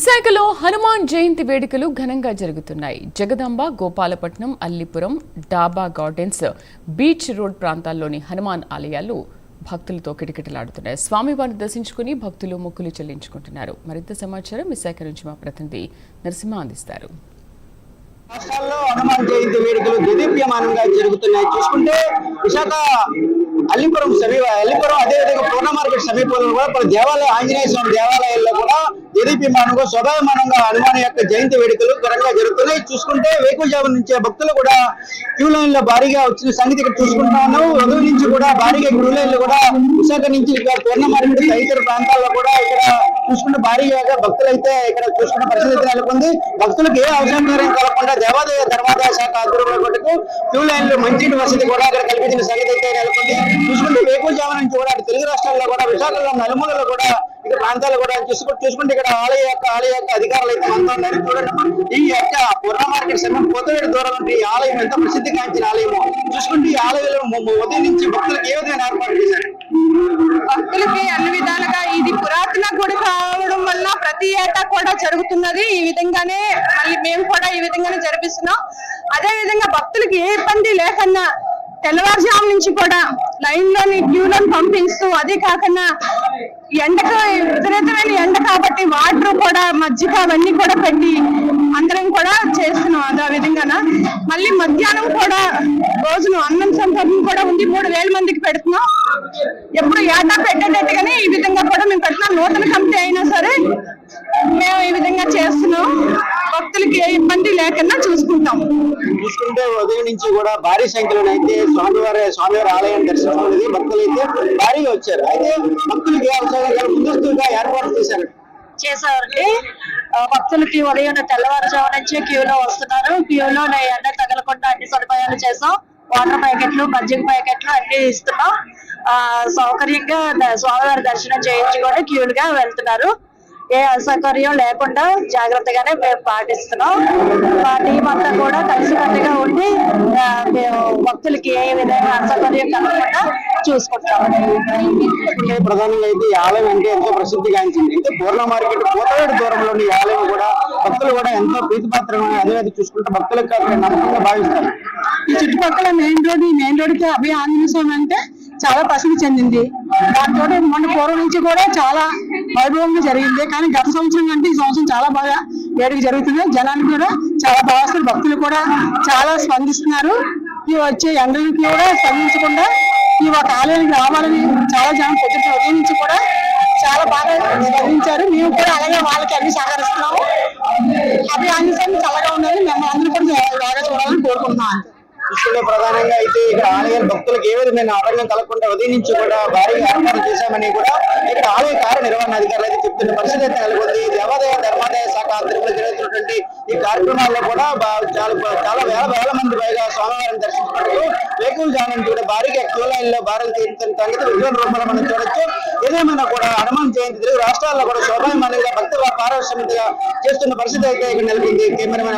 విశాఖలో హనుమాన్ జయంతి వేడుకలు ఘనంగా జరుగుతున్నాయి. జగదాంబ, గోపాలపట్నం, అల్లిపురం, డాబా గార్డెన్స్, బీచ్ రోడ్ ప్రాంతాల్లోని హనుమాన్ ఆలయాలు భక్తులతో కిటకిటలాడుతున్నాయి. స్వామివారిని దర్శించుకుని భక్తులు మొక్కులు చెల్లించుకుంటున్నారు. మరింత సమాచారం విశాఖ నుంచి మా ప్రతినిధి నరసింహ అందిస్తారు. రాష్ట్రాల్లో హనుమాన్ జయంతి వేడుకలు దేదీప్యమానంగా జరుగుతున్నాయి. చూసుకుంటే విశాఖ అల్లిపురం అదేవిధంగా పూర్ణ మార్కెట్ సమీపంలో కూడా పలు దేవాలయ ఆంజనేయ స్వామి దేవాలయాల్లో కూడా దేదీప్యమానంగా శోభాయమానంగా హనుమాన్ యొక్క జయంతి వేడుకలు ఘనంగా జరుగుతున్నాయి. చూసుకుంటే వేకువజాము నుంచే భక్తులు కూడా క్యూ లైన్ లో భారీగా వచ్చిన సంగతి ఇక్కడ చూసుకుంటా ఉన్నాము. ఉదయం నుంచి కూడా భారీగా క్యూ లైన్ లో కూడా విశాఖ నుంచి ఇక్కడ పూర్ణ మార్కెట్ తదితర ప్రాంతాల్లో కూడా ఇక్కడ చూసుకుంటే భారీగా భక్తులు అయితే ఇక్కడ చూసుకున్న పరిస్థితి నెలకొంది. భక్తులకు ఏ అవసరం కలగకుండా దేవాదాయ ధర్మాదాయ శాఖ ఆధ్వర్యంలో క్యూ లైన్లు మంచినీటి వసతి కూడా ఇక్కడ కల్పించిన సంగతి అయితే నెలకొంది. చూసుకుంటే వేకువజాము నుంచి కూడా తెలుగు రాష్ట్రాల్లో కూడా విశాఖలో నలుమూలలో కూడా ఇక్కడ ప్రాంతాలు కూడా చూసుకుంటే ఇక్కడ ఆలయ యొక్క అధికారులు అయితే మనతో ఉన్నారు. చూడండి, ఈ యొక్క పూర్ణ మార్కెట్ సమయం కొత్తవేడు దూరం నుండి ఈ ఆలయం ఎంత ప్రసిద్ధి కాంచిన ఆలయము. చూసుకుంటే ఈ ఆలయంలో ఉదయం నుంచి భక్తులకు ఏ విధంగా ఏర్పాటు చేశారు? భక్తులకి అన్ని విధాలుగా ఇది పురాతన గుడి కావడం వల్ల ప్రతి ఏటా కూడా జరుగుతున్నది. ఈ విధంగానే మళ్ళీ మేము కూడా ఈ విధంగానే జరిపిస్తున్నాం. అదే విధంగా భక్తులకి ఏ ఇబ్బంది లేకన్నా తెల్లవారుజాము నుంచి కూడా లైన్ లోని క్యూలను పంపిస్తూ, అదే కాకుండా ఎండకు విపరీతమైన ఎండ కాబట్టి వాటర్ కూడా మజ్జిగ అవన్నీ కూడా పెట్టి అందరం కూడా చేస్తున్నాం. అదే విధంగా మళ్ళీ మధ్యాహ్నం కూడా భోజనం అన్నం సంతర్పణ కూడా ఉంది. 3000 మందికి పెడుతున్నాం. ఎప్పుడు ఏటా పెట్టేటట్టుగానే ఈ విధంగా కూడా మేము పెడుతున్నాం. నూతన కమిటీ అయినా సరే మేము ఈ విధంగా చేస్తున్నాం. భక్తులకి ఏ ఇబ్బంది లేకుండా చూసుకుంటాం. చూసుకుంటే ఉదయం నుంచి కూడా భారీ సంఖ్యలో అయితే స్వామివారి ఆలయాన్ని దర్శించుకునేది భక్తులు అయితే భారీగా వచ్చారు. అయితే భక్తులకి ఏ అవసరం ముందస్తుగా ఏర్పాటు చేశారండి. భక్తులకి ఉదయం తెల్లవారుజాము నుంచి క్యూలో వస్తున్నారు. క్యూలో ఎండ తగలకుండా అన్ని సదుపాయాలు చేసాం. వాటర్ ప్యాకెట్లు, మజ్జిగ ప్యాకెట్లు అన్ని ఇస్తున్నాం. సౌకర్యంగా స్వామివారి దర్శనం చేయించుకొని క్యూలుగా వెళ్తున్నారు. ఏ అసౌకర్యం లేకుండా జాగ్రత్తగానే మేము పాటిస్తున్నాం. మా టీం అంతా కూడా కలిసికట్టుగా ఉండి మేము భక్తులకి ఏ విధంగా అసౌకర్యం కలగకుండా చూసుకుంటాం. ప్రధానంగా అయితే ఈ ఆలయం అంటే ఎంతో ప్రసిద్ధిగాంచింది. అయితే పూర్ణ మార్కెట్ కోతవేడు దూరంలోని ఈ ఆలయం కూడా భక్తులు కూడా ఎంతో ప్రీతిపాత్రమైన అదేవిధంగా చూసుకుంటే భక్తులకు నమ్మకంగా భావిస్తారు. ఈ చుట్టుపక్కల మెయిన్ రోడ్డుకి అభయ ఆంజనేయ స్వామి అంటే చాలా ప్రసిద్ధి చెందింది. దాంతో మొన్న పూర్వం నుంచి కూడా చాలా వైభవంగా జరిగింది. కానీ గత సంవత్సరం కంటే ఈ సంవత్సరం చాలా బాగా వేడుక జరుగుతుంది. జనానికి కూడా చాలా బాగా వస్తారు. భక్తులు కూడా చాలా స్పందిస్తున్నారు. ఈ వచ్చే ఎండలకి కూడా స్పందించకుండా ఈ ఒక ఆలయానికి రావాలని చాలా జనం పొద్దున్న ఉదయం నుంచి కూడా చాలా బాగా స్పందించారు. మేము కూడా అలాగే వాళ్ళకి అన్ని సహకరిస్తున్నాము. అభయ ఆంజనేయ స్వామి చల్లగా ఉండాలని మేము అందరూ కూడా బాగా చూడాలని కోరుకుంటున్నాం. చూసుకుంటే ప్రధానంగా అయితే ఇక్కడ ఆలయాల భక్తులకు ఏ విధమైన ఆటంకం కలగకుండా ఉదయం నుంచి కూడా భారీగా ఏర్పాటు చేశామని కూడా ఇక్కడ ఆలయ కార్యనిర్వహణ అధికారులు అయితే చెప్తున్న పరిస్థితి అయితే నెలకొంది. దేవాదాయ ధర్మాదాయ శాఖ ఆధ్వర్యంలో జరుగుతున్నటువంటి ఈ కార్యక్రమాల్లో కూడా చాలా వేల మంది పైగా స్వామివారిని దర్శించుకుంటూ వేకువజాము నుంచి కూడా భారీగా క్యూ లైన్ లో భారీ తీరుతున్న సంగతి విజువల్ రూపంలో మనం చూడొచ్చు. ఏదేమైనా కూడా హనుమాన్ జయంతి తెలుగు రాష్ట్రాల్లో కూడా శోభాయమానంగా భక్తుల పారవశ్యంగా చేస్తున్న పరిస్థితి అయితే ఇక్కడ నెలకొంది. కెమెరామెన్